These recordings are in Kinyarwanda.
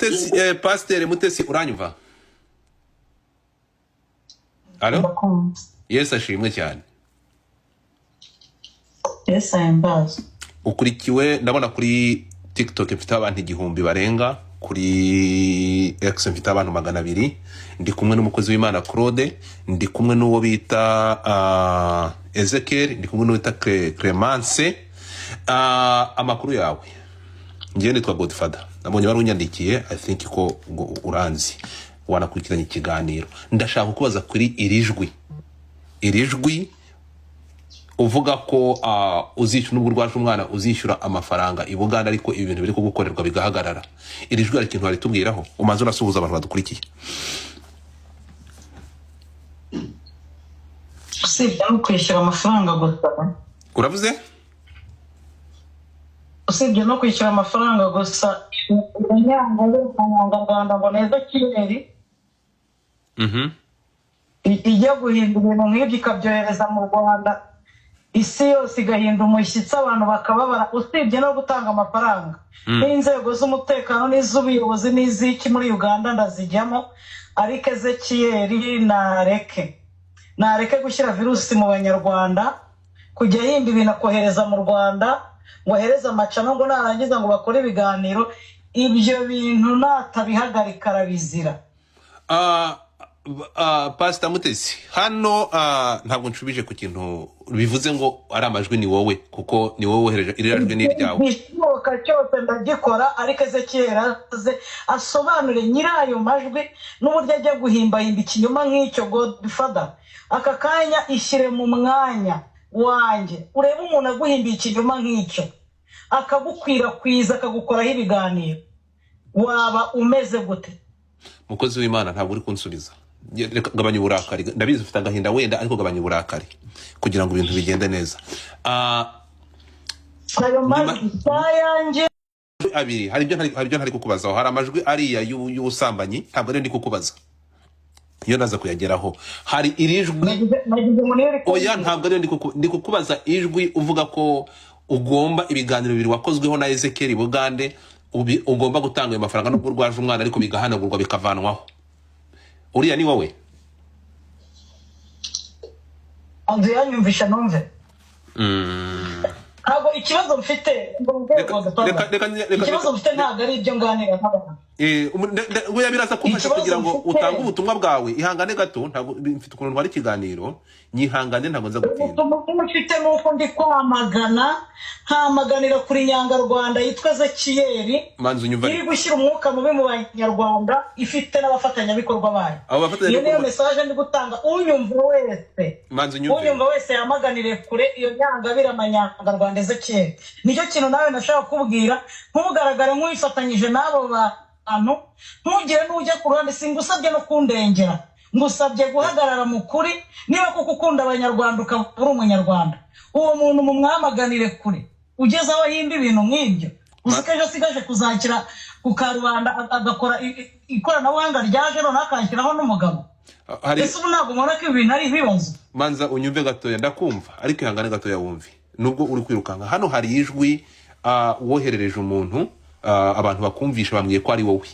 Mutesi Pasteur Mutesi uranyumva? Allo? Yes ashimwe cyane. Yes ambaza. Ukurikiwe ndabona kuri TikTok mfite abantu igihumbi barenga, kuri X mfite abantu 200, ndi kumwe n'umukozi w'Imana Claude, ndi kumwe n'uwo bita Ezekiel, ndi kumwe n'uwo bita Clemence. Amakuru yawe ngiye nitwa Godfather, nabonye barunyandikiye, I think ko uranzi wanakurikiranye ikiganiro. Ndashaka kubaza kuri irijwi uvuga ko uzishyura n'ubwo rwaje umwana uzishyura amafaranga i Buganda ariko ibintu biri kugukorerwa bigahagarara. Irijwi ari ikintu baritubwiraho, umaze urasuhuza abantu badukurikiye. Usibye no kwishyura amafaranga gusa. Uravuze? Usibye no kwishyura amafaranga gusa, Rwanda ngo neza Kigali. Ijya guhindura ibintu nk'ibyo ikabyohereza mu Rwanda, isi yose igahinda umushyitsi, abantu bakababara. Usibye no gutanga amafaranga, n'inzego z'umutekano n'iz'ubuyobozi n'iziki muri Uganda ndazijyamo, ariko Ezekiel nareke gushyira virusi mu Banyarwanda, kujya yimba ibintu akohereza mu Rwanda, ngo ahereze amacano ngo narangiza ngo bakore ibiganiro. Ibyo bintu natabihagarika arabizira. Pastor Mutesi hano ntabwo nshubije ku kintu bivuze ngo ari amajwi ni wowe, kuko ni wowe wohereje irirajwe n'iryawe. Bishoboka cyose ndagikora, ariko Ezekiel asobanure nyirayo majwi n'uburyo ajya guhimbahimba ikinyoma nk'icyo. Godfather, aka kanya ishyire mu mwanya wanjye, urebe umuntu aguhimbiye ikinyoma nk'icyo akagukwirakwiza akagukoraho ibiganiro, waba umeze gute? Mukozi w'Imana ntabwo uri kunsubiza. Gabanya uburakari, ndabizi ufite agahinda wenda, ariko gabanya uburakari kugira ngo ibintu bigende neza. Ayo majwi yanjye abiri hari ibyo ntari kukubazaho. Hari amajwi ariya y'ubusambanyi, ntabwo ari ndi kukubaza, iyo naza kuyageraho. Hari irijwi oya, ntabwo ari ndi kukubaza ijwi uvuga ko ugomba ibiganiro bibiri wakozweho na Ezekiel Bugande, ugomba gutanga ayo mafaranga n'ubwo rwaje umwana ariko bigahanagurwa bikavanwaho. Uriya ni wowe? Andu yanyumvisha numve. Ntabwo ikibazo mfite ntabwo ari ibyo nganira n'abantu. We biraza kumfasha kugira ngo utange ubutumwa bwawe. Ihangane gato, ntabwo mfite ukuntu ntwara ikiganiro, nyihangane ntabwo nza gutinda. Ubutumwa mfite nuko ndi hamaganira kuri Nyangarwanda yitwa Ezekiel, iri gushyira umwuka mubi mu Banyarwanda, ifite n'abafatanyabikorwa bayo. Iyo niyo message ndi gutanga. Unyumva wese yamaganire kure iyo Nyangabira Amanyangarwanda Ezekiel. Nicyo kintu nawe nashaka kubwira, ntugaragare nk'uyifatanyije n'abo bantu, ntugire n'ujya ku ruhande. Singusabye no kundengera, ngusabye guhagarara mu kuri. Niba kuko ukunda Abanyarwanda ukaba uri Umunyarwanda, uwo muntu mumwamaganire kure. Ugeze aho yimba ibintu nk'ibyo, uzikeje sigaje kuzakira ku Karubanda agakora ikoranabuhanga ryaje none akanshyiraho n'umugabo. Ese ubu ntabwo mbona ko ibintu ari ibibazo. Manza unyumve gatoya, ndakumva, ariko ihangane gatoya wumve. Nubwo uri kwirukanga hano, hari ijwi woherereje umuntu, abantu bakumvisha bambwiye ko ari wowe.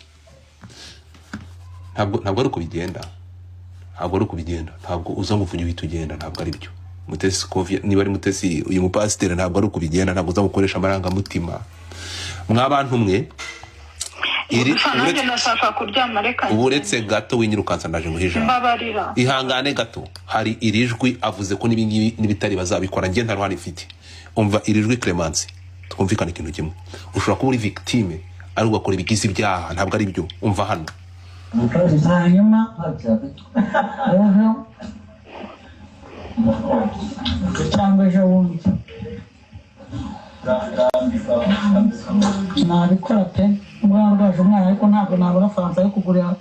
Ntabwo ari kubigenda, ntabwo uza ngufunye uhita ugenda, ntabwo ari byo. Mutesi Kovia niba ari Mutesi uyu mupasiteri, ntabwo ari kubigenda, ntabwo uza gukoresha amarangamutima. Mwabantu mwe uretse gato winyirukansa ndaje nguhija. Ihangane gato, hari irijwi avuze ko n'ibingibi n'ibitari bazabikora. Ngiye ntaruhari ifite. Umva irijwi Clemence, twumvikane ikintu kimwe. Ushobora kuba uri victime ari ugakora ibigizi byaha, ntabwo ari byo. Umva hano hanyuma cyangwa ejo bundi nabikora pe. Umwana rwaje umwana, ariko ntabwo nabona faranga yo kugurira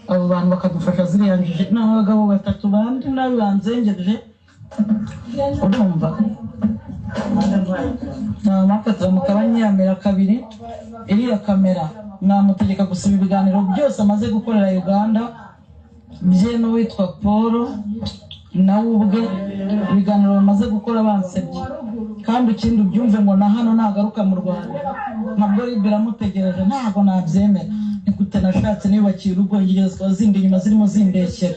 abo bantu bakadufasha ziriya njije n'abagabo 3 bandi nabibanzengereje. Urumva namakatira mukabanyamira 2 iriya kamera namutegeka gusiba ibiganiro byose amaze gukorera Uganda bye n'uwitwa Paul nawe ubwe ibiganiro bamaze gukora bansebye. Kandi ikindi ubyumve ngo na hano nagaruka mu Rwanda nabwo biramutegereje, ntabwo nabyemera. gute nashatse niyubakiye urugo ngezwa zindi nyuma zirimo zindeshyera.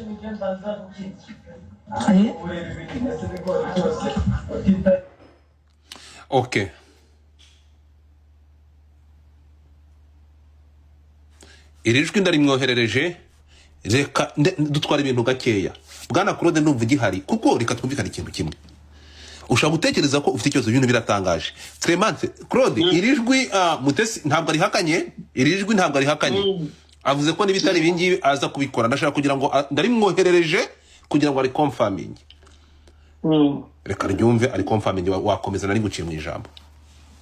Okay. Iri jwi ndarimwoherereje, reka dutwara ibintu gakeya. Bwana Claude ndumva igihari kuko reka twumvikane ikintu kimwe. Ushaka gutekereza ko ufite ikibazo ibintu biratangaje. Clemence, Claude, iri jwi Mutesi ntabwo ari hakanye, iri jwi ntabwo ari hakanye. Avuze ko nibitari ibingibi aza kubikora. Ndashaka kugira ngo ndarimwoherereje kugira ngo ari confirming. Reka ryumve ari confirming wakomeza nari guciye mu ijambo.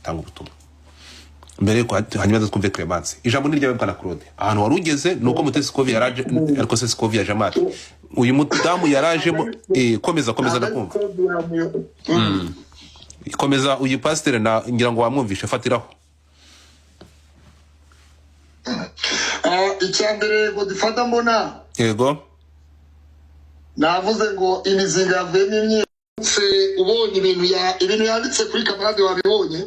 Tanga ubutumwa. Mbere ko hanyuma twumve Clemence. Ijambo ni ryawe Bwana Claude. Ahantu warugeze nuko Mutesi Kovi yaraje ariko se Kovi yaje amati. Uyu mudamu yaraje komeza ndakumva. Komeza uyu pastor na ngira ngo wamwumvishe fatiraho. Icyambere ngo difata mbona. Yego. Navuze ngo imizinga yavuyemo imyitse ubonye ibintu yanditse kuri kamarade wabibonye.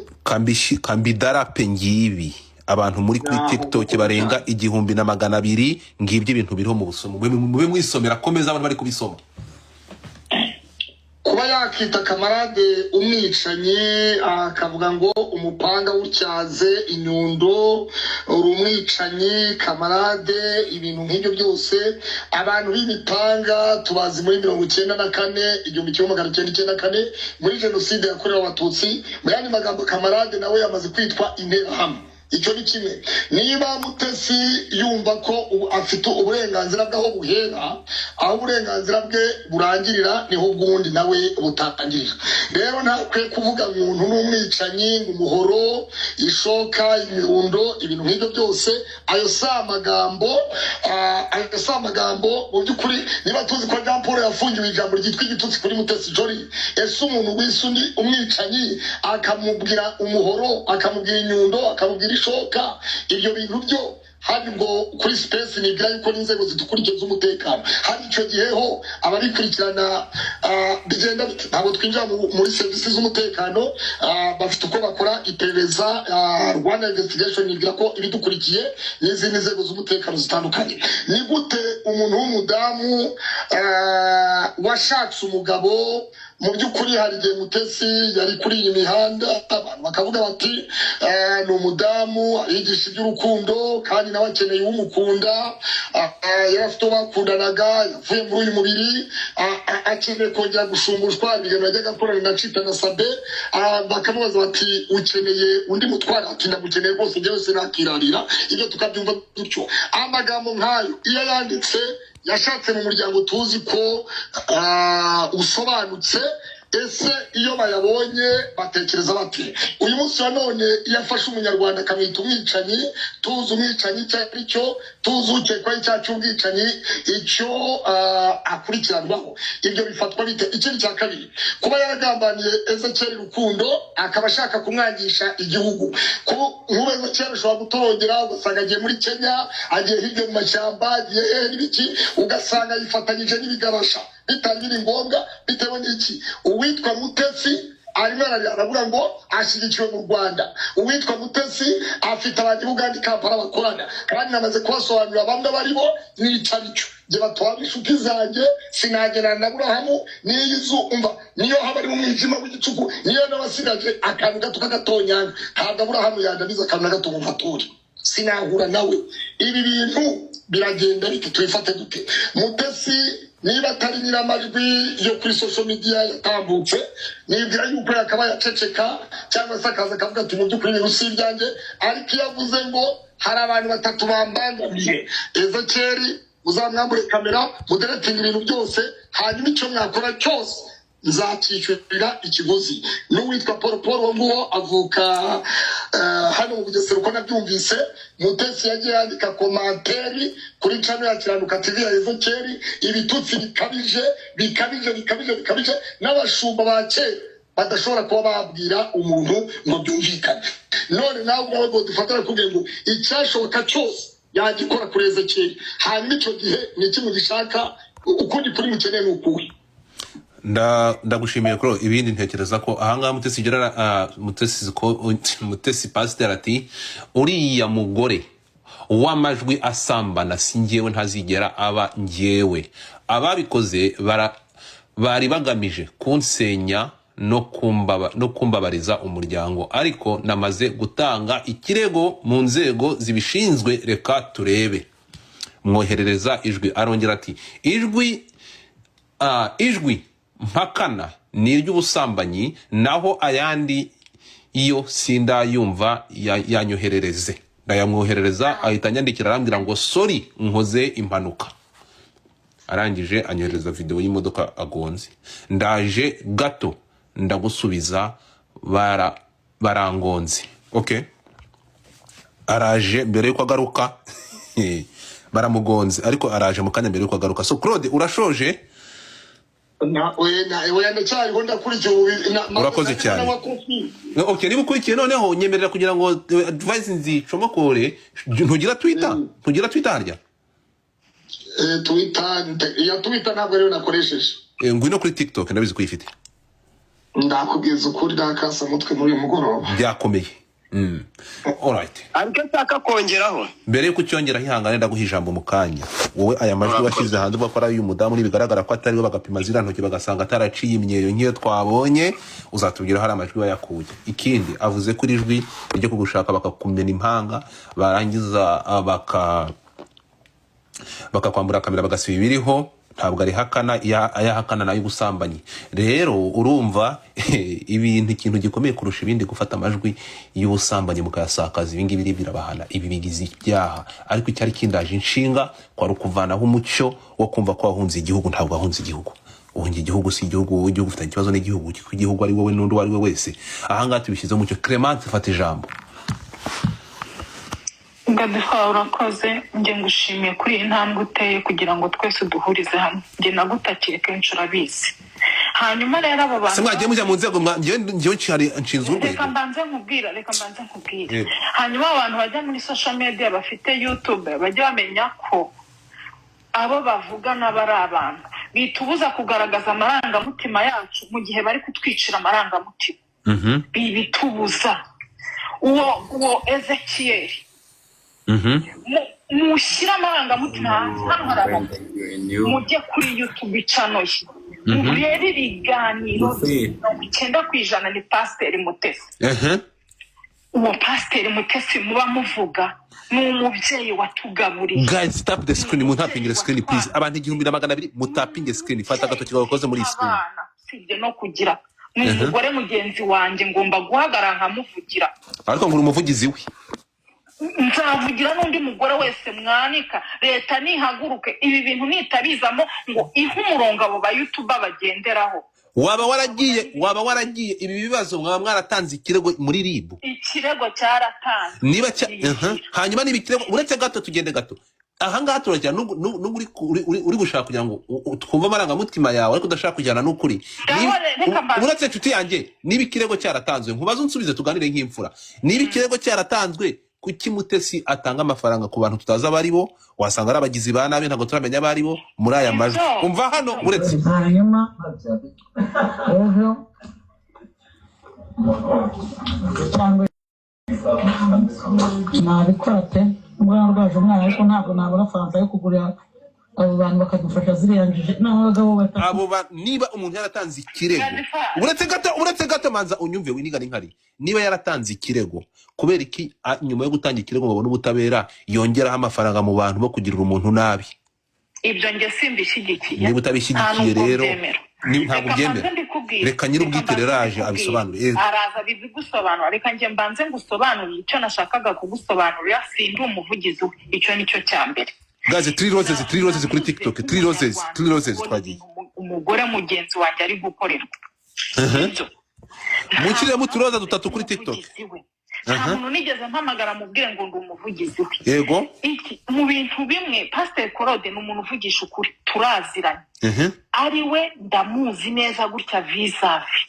Kambidarape ngibi. Abantu muri kuri TikTok barenga 1200 ngibyo ibintu biriho mu busomo. Mube mwisomera komeza abantu bari kubisoma. Kuba yakita kamarade umwicanyi akavuga ngo umupanga w'utyaze inyundo urumwicanyi kamarade ibintu nk'ibyo byose abantu b'imipanga tubazi muri 1994 1994 muri jenoside yakorewe abatutsi mu yandi magambo kamarade nawe yamaze kwitwa interahamwe. Icyo ni kimwe. Niba Mutesi yumva ko afite uburenganzira bwaho buhera, aho uburenganzira bwe burangirira niho bwundi nawe butangirira. Rero ntakwiye kuvuga umuntu n'umwicanyi umuhoro ishoka imirundo ibintu nk'ibyo byose ayo amagambo mu by'ukuri niba tuzi ko Jean Paul yafungiwe ijambo ryitwa igitutsi kuri Mutesi Jolly ese umuntu w'isundi umwicanyi akamubwira umuhoro akamubwira inyundo akamubwira shoka ibyo bintu byo hari ngo kuri space nigira yuko n'inzego zidukurikije z'umutekano hari icyo giheho ababikurikirana bigenda ntabwo twinjira muri services z'umutekano bafite uko bakora iperereza Rwanda investigation nigira ko ibidukurikiye n'izindi nzego z'umutekano zitandukanye. Ni gute umuntu w'umudamu washatse umugabo mu by'ukuri hari igihe Mutesi yari kuri iyi mihanda abantu bakavuga bati ni umudamu yigisha iby'urukundo kandi nawe akeneye umukunda yarafite bakundanaga yavuye muri uyu mubiri akeneye kongera gushumushwa ibintu yajyaga akorana na Chita na Sabe bakamubaza bati ukeneye undi mutwara ati ndamukeneye rwose njyewe sinakirarira ibyo tukabyumva dutyo. Amagambo nk'ayo iyo yanditse yashatse mu muryango tuzi ko usobanutse ese iyo bayabonye batekereza bati uyu munsi wa none yafashe umunyarwanda akamwita umwicanyi tuzi umwicanyi cyari cyo tuzi ukekwaho icyaha cy'ubwicanyi icyo akurikiranwaho ibyo bifatwa bite. Ikindi cya kabiri kuba yaragambaniye Ezekiel Rukundo akaba ashaka kumwangisha igihugu nk'ubu Ezekiel ashobora gutorongera ugasanga agiye muri Kenya agiye hirya mu mashyamba agiye n'ibiki ugasanga yifatanyije n'ibigarasha bitangira ngombwa bitewe n'iki uwitwa Mutesi arimo aravuga ngo ashyigikiwe mu Rwanda uwitwa Mutesi afite abantu Uganda Kampala bakorana kandi namaze kubasobanurira bamwe bari bo n'icyo je batwara inshuti zanjye sinagerana na Aburahamu n'iyizu umva niyo haba ari mu mwijima w'igicuku niyo n'abasigaje akantu gato kagatonyanga ntabwo Aburahamu yandamiza akantu gato mu matori sinahura nawe. Ibi bintu biragenda bite tuyifate dute? Mutesi niba atari nyiramajwi yo kuri social media yatambutse nibwira yuko yakaba yaceceka cyangwa se akaza akavuga ati mu by'ukuri ni rusi byanjye ariko yavuze ngo hari abantu batatu bambangamiye Ezekiel uzamwambure kamera muderetinga ibintu byose hanyuma icyo mwakora cyose nzakishyurira ikiguzi. N'uwitwa Paul nguwo avuka hano mu Bugesera uko nabyumvise Mutesi yagiye yandika komanteri kuri channel ya Kiranuka TV ya Ezekiel ibitutsi bikabije n'abashumba ba kera badashobora kuba babwira umuntu ngo byumvikane. None nawe ngo dufatara kubwira ngo icyashoboka cyose yagikora kuri Ezekiel hanyuma icyo gihe ni iki mugishaka ukundi kuri mukeneye n'ukuhe. Ndagushimiye ko ibindi ntekereza ko ahangaha Mutesi pastor ati uriya mugore w'amajwi asambana si njyewe, ntazigera aba njyewe. Ababikoze bari bagamije kunsenya no kumbabariza umuryango, ariko namaze gutanga ikirego mu nzego zibishinzwe, reka turebe. Mwoherereza ijwi. Arongera ati ijwi mpakana ni iry'ubusambanyi, naho ayandi iyo sindayumva yanyoherereze. Ndayamwoherereza, ahita anyandikira arambwira ngo sorry nkoze impanuka. Arangije anyohereza video y'imodoka agonze. Ndaje gato ndagusubiza barangonze. Okay, araje mbere yuko agaruka baramugonze, ariko araje mu kanya mbere yuko agaruka. So Claude, urashoje? Urakoze cyane. Okay, niba ukurikiye noneho nyemerera kugira ngo advice nzicomokore. Ntugira Twitter? Ntugira Twitter harya? Twitter ntabwo rero nakoresheje. Ngwino kuri TikTok ndabizi ko ifite. Ndakubwiza ukuri nakasa mutwe muri uyu mugoroba. Byakomeye. Alright. Ariko nshaka kongeraho. Mbere yuko cyongera hihangane ndaguha ijambo mu kanya. Wowe aya majwi washize hanze bakora uyu mudamu nibigaragara ko atari we, bagapima zira ntoki bagasanga ataraciye imyeyo nk'iyo twabonye, uzatubwira hari amajwi yakuye. Ikindi avuze kuri ijwi ryo kugushaka bakakumena impanga, barangiza bakakwambura kamera bagasiba ibiriho, ntabwo ari hakana ayahakana nayo ubusambanyi. Rero urumva ibintu ikintu gikomeye kurusha ibindi gufata amajwi y'ubusambanyi mukayasakaza. Ibi ngibi birabahana, ibi bigize ibyaha. Ariko icyari kindaje inshinga kwari ukuvanaho umucyo wo kumva ko wahunze igihugu. Ntabwo wahunze igihugu, uhunze igihugu si igihugu, igihugu ufite ikibazo n'igihugu, igihugu ari wowe n'undi wari we wese. Aha ngaha tubishyize umucyo. Clemence, fata ijambo. Gadifa, urakoze. Nge ngushimiye kuri iyi ntambwe uteye kugira ngo twese duhurize hamwe. Nge nagutakiye kenshi urabizi. Hanyuma rero abo bantu mwagiye mujya mu nzego ngewe nshinzwe urwego. Reka mbanze nkubwira. Hanyuma abantu bajya muri social media bafite YouTube bajya bamenya ko abo bavuga n'abari abantu bitubuza kugaragaza amarangamutima yacu mu gihe bari kutwicira amarangamutima. Bitubuza. Uwo Ezekiel mushyira amarangamutima hanze. Hano hari abantu mujye kuri YouTube channel ye, murebe ibiganiro 90% ni Pasiteri Mutesi. Uwo Pasiteri Mutesi muba muvuga ni umubyeyi watugaburiye. Guys, stop the screen. Mutapinge the screen please. Abantu 1200 mutapinge screen. Fata agatoki gakoze muri screen. Sibye no kugira n'umugore mugenzi wanjye ngomba guhagarara nkamuvugira. Ariko nguru umuvugizi we. Nzavugira n'undi mugore wese mwanika. Leta nihaguruke ibi bintu nitabizamo ngo ihe umurongo abo ba YouTube bagenderaho. Waba waragiye ibi bibazo mwaba mwaratanze ikirego muri RIB. Ikirego cyaratanze. Niba hanyuma nibikirego uretse gato tugende gato. Aha ngaha turajya uri gushaka kugira ngo twumva amarangamutima yawe ariko udashaka kujyana n'ukuri. Uretse nshuti yanjye niba ikirego cyaratanzwe nkubaze unsubize tuganire nk'imfura. Niba ikirego cyaratanzwe kuki Mutesi atanga amafaranga ku bantu tutaza abari bo, wasanga ari abagizi ba nabi ntabwo turamenya abari bo muri aya majwi. Umva hano uretse hanyuma nabikora pe umwana rwaje umwana, ariko ntabwo nabona fanta yo kugurira abo bantu bakadufasha ziriyanjije n'abagabo batatu. Abo niba umuntu yaratanze ikirego uretse gato manza unyumve winigana inkari. Niba yaratanze ikirego kubera iki nyuma yo gutanga ikirego babona ubutabera yongeraho amafaranga mu bantu bo kugirira umuntu nabi? Ibyo nge simbishyigikiye. Niba utabishyigikiye rero ntabwo byemera. Reka nyir'ubwitereraje abisobanure. Araza bigusobanura. Reka nge mbanze ngusobanurire icyo nashakaga kugusobanurira. Sindi umuvugizi we. Icyo nicyo cya mbere. Guys, 3 roses kuri TikTok. 3 roses twagiye. Umugore mugenzi wanjye ari gukorerwa. Mukire muturoza dutatu kuri TikTok. Nta muntu nigeze mpamagara mubwire ngo ndi umuvugizi we. Yego. Mu bintu bimwe Pasiteri Claude ni umuntu uvugisha ukuri, turaziranye. Ari we ndamuzi neza gutya vizavi.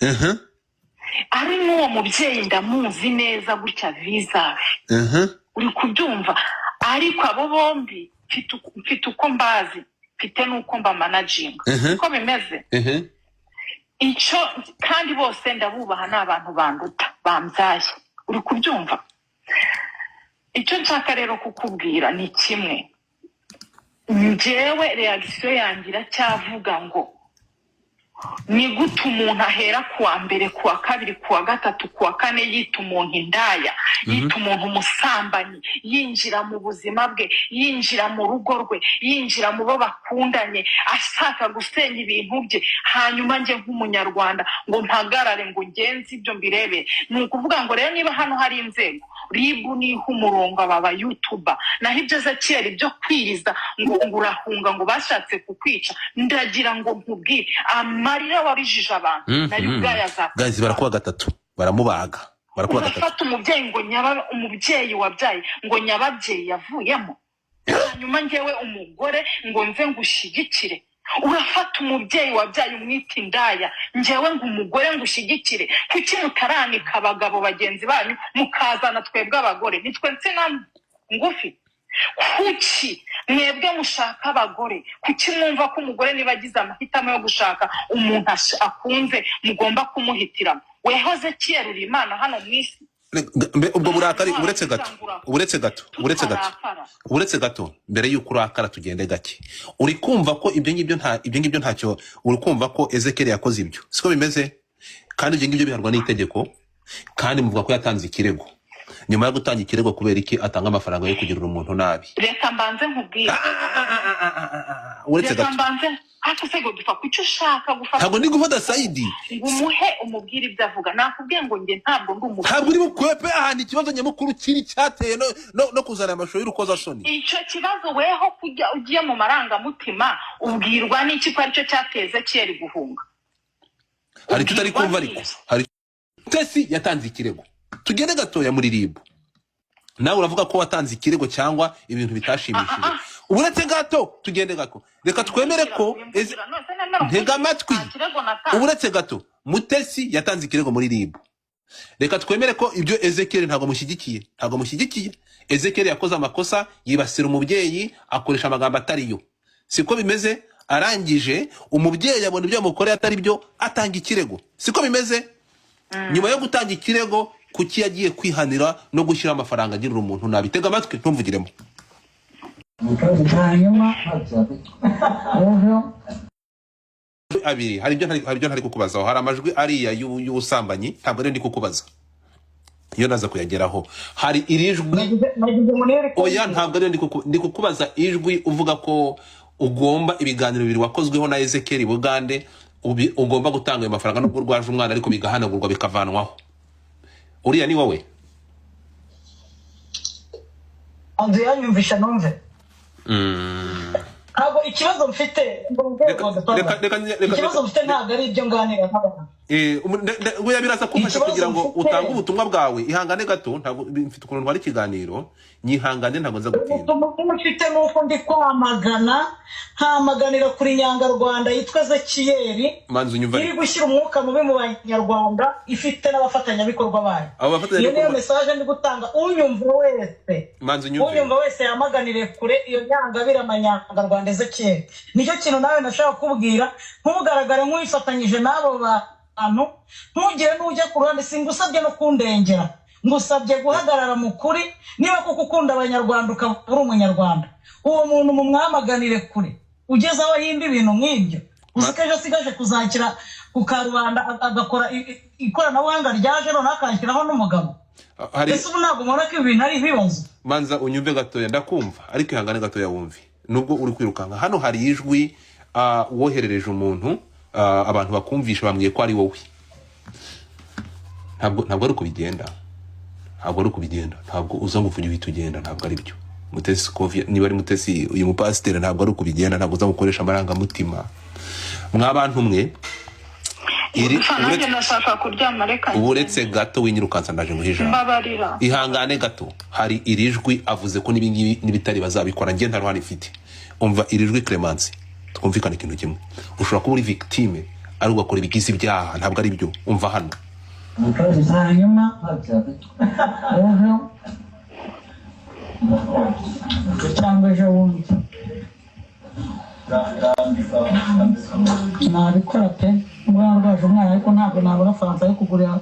Ari n'uwo mubyeyi ndamuzi neza gutya vizavi. Uri kubyumva? Ariko abo bombi mfite uko mbazi, mfite n'uko mba managing. Uko bimeze? Icyo kandi bose 'ndabubaha n'abantu banduta bambyaye. Uri kubyumva? icyo nshaka rero kukubwira ni kimwe, njyewe reaction yangira cyavuga ngo ni gute umuntu ahera kuwa mbere, kuwa kabiri, kuwa gatatu, kuwa kane yita umuntu indaya, yita umuntu umusambanyi, yinjira mu buzima bwe, yinjira mu rugo rwe, yinjira mu bo bakundanye, ashaka gusenya ibintu bye, hanyuma nje nk'umunyarwanda ngo mpagarare ngo ngenzi ibyo mbirebe. Ni ukuvuga ngo rero niba hano hari inzego ribu niho umurongo aba YouTuber naho ibyo Ezekiel ibyo kwiriza ngo urahunga ngo bashatse kukwica, ndagira ngo nkubwire amarira warijije abantu nayo ubwayaza. Guys, barakuwa gatatu baramubaga, barakuwa gatatu. Ufata umubyeyi ngo nyaba, umubyeyi wabyaye ngo nyababyeyi yavuyemo, hanyuma ngewe umugore ngo nze ngushigikire. Urafata umubyeyi wabyaye umwita indaya, ngewe ngo umugore ngushigikire. Kuki mutaranika abagabo bagenzi banyu mukazana twebwe abagore? Nitwe nsina ngufi. Kuki mwebwe mushaka abagore? Kuki mwumva ko umugore niba agize amahitamo yo gushaka umuntu akunze mugomba kumuhitiramo? Wehoze Ezekiel uri Imana hano mwisi. Ubwo burakari uretse gato mbere y'uko urakara tugende gake. Uri kumva ko ibyo ngibyo ntacyo, uri kumva ko Ezekiel yakoze ibyo siko bimeze, kandi ibyo ngibyo biharwa n'itegeko, kandi muvuga ko yatanze ikirego. Nyuma yo gutanga ikirego kubera iki atanga amafaranga yo kugirira umuntu nabi? Reka mbanze nkubwire. Uretse gato ako sego dufa kucyo ushaka gufata. Ntabwo ndi gufata Saidi umuhe umubwire ibyo avuga. Nakubwiye ngo nge ntabwo ndi umugabo. Ntabwo uri bukwepe ahandi ikibazo nyamukuru kiri cyateye no kuzana amasho y'urukoza soni. Icyo kibazo weho kujya ugiye mu maranga mutima ubwirwa n'iki ko aricyo cyateze Ezekiel guhunga. Hari tutari kumva ariko hari Tesi yatanze ikirego. Tugende gatoya muri RIB. Nawe uravuga ko watanze ikirego cyangwa ibintu bitashimishije. Uretse gato tugende gako. Reka twemere ko ntega amatwi. Uretse gato Mutesi yatanze ikirego muri RIB. Reka twemere ko ibyo Ezekiel ntago mushyigikiye. Ezekiel yakoze amakosa, yibasira umubyeyi, akoresha amagambo atariyo. Siko bimeze? Arangije umubyeyi abona ibyo yamukoreye atari byo, atanga ikirego. Siko bimeze? Nyuma yo gutanga ikirego kuki yagiye kwihanira no gushyira amafaranga agirira umuntu nabi? Tega amatwi ntumvugiremo. Abiri hari ibyo ntari kukubazaho. Hari amajwi ariya y'ubusambanyi, ntabwo ndi kukubaza. Iyo naza kuyageraho hari irijwi oya, ntabwo ndi kukubaza ijwi uvuga ko ugomba ibiganiro bibiri wakozweho na Ezekiel Bugande ugomba gutanga ayo mafaranga nubwo rwaje umwana ariko bigahanagurwa bikavanwaho. Uriya ni wowe? Andi yanyumvisha numve. Abo ikibazo mfite ikibazo mfite ntabwo ari ibyo nganira n'abantu. Uya biraza kumfasha kugira ngo utange ubutumwa bwawe. Ihangane gato, ntabwo mfite ukuntu ntwari ikiganiro, nyihangane ntabwo nza gutinda. Ubutumwa mfite nuko ndi kwamaganira kuri Nyangarwanda yitwa Ezekiel iri gushyira umwuka mubi mu Banyarwanda, ifite n'abafatanyabikorwa bayo. Iyo niyo message ndi gutanga. Unyumva wese yamaganire kure iyo Nyangabira Amanyangarwanda Ezekiel. Nicyo kintu nawe nashaka kubwira, ntugaragare nk'uyifatanyije n'abo bantu, ntugire n'ujya ku ruhande. Singusabye no kundengera, ngusabye guhagarara mu kuri. Niba kuko ukunda Abanyarwanda ukaba uri umunyarwanda, uwo muntu mumwamaganire kure. Ugeze aho yimba ibintu nk'ibyo, uzikeje asigaje kuzakira ku Karubanda agakora ikoranabuhanga ryaje none akanshyiraho n'umugabo. Ese ubu ntabwo mbona ko ibintu ari ibibazo. Manza unyumve gatoya, ndakumva ariko ihangane gatoya wumve. Nubwo uri kwirukanka hano hari ijwi woherereje umuntu, abantu bakumvisha bambwiye ko ari wowe. Ntabwo ari kubigenda. Ntabwo uza ngufunye uhita ntabwo ari byo. Mutesi Kovia niba ari Mutesi uyu mupasiteri, ntabwo ari kubigenda. Ntabwo uza gukoresha amarangamutima. Mwabantu mwe uretse gato winyirukansa ndaje nguhija. Ihangane gato, hari irijwi avuze ko n'ibitari bazabikora. Nge ntaruhani ifite. Umva irijwi Clemence, twumvikane ikintu kimwe. Ushobora kuba uri victime ari ugakora ibigizi byaha, ntabwo ari byo. Umva hano hanyuma cyangwa ejo bundi nabikora pe. Umwana arwaje umwana ariko ntabwo nabona faranga yo kugurira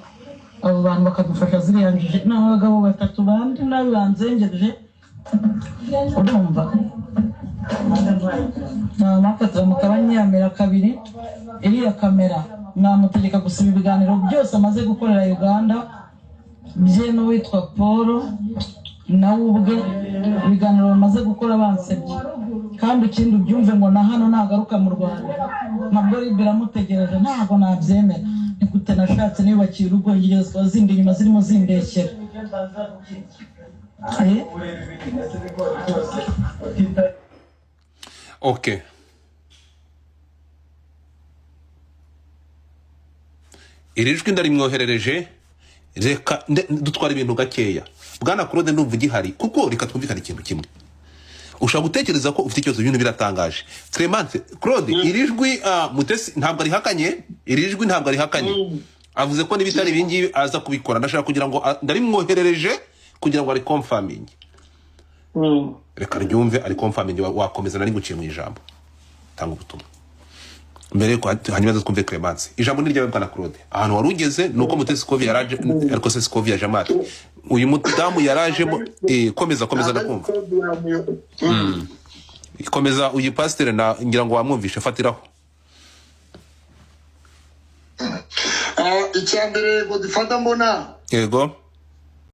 abo bantu bakadufasha ziriyanjije n'abagabo batatu bandi nabanzengereje urumva namakatira mukabanyamira kabiri iriya kamera namutegeka gusiba ibiganiro byose amaze gukorera Uganda bye n'uwitwa Paul nawe ubwe ibiganiro bamaze gukora bansebye kandi ikindi ubyumve ngo na hano nagaruka mu Rwanda nabwo biramutegereje ntabwo nabyemera nikute nashatse niyubakiye urugo ngezwa zindi nyuma zirimo zindekera Okay. Irijwi ndarimwoherereje reka dutwara ibintu gakeya Bwana Claude ndumva gihari kuko reka twumvikana ikintu kimwe ushaka gutekereza ko ufite ikibazo ibintu biratangaje Clemence Claude irijwi Mutesi ntabwo ari hakanye irijwi ntabwo ari hakanye avuze ko nibitari ibingi aza kubikora ndashaka kugira ngo ndarimwoherereje kugira ngo ari confirming reka ryumve ari confirming wakomeza nari guciye mu ijambo tanga ubutumwa mbere ko hanyuma twumve Clemence ijambo ni ryawe Bwana Claude ahantu warugeze nuko Mutesi Kovi yaraje ariko se Kovi yaje amati uyu mudamu yaraje komeza ndakumva komeza uyu pastor na ngira ngo wamwumvishe fatiraho icyambere ngo difata mbona yego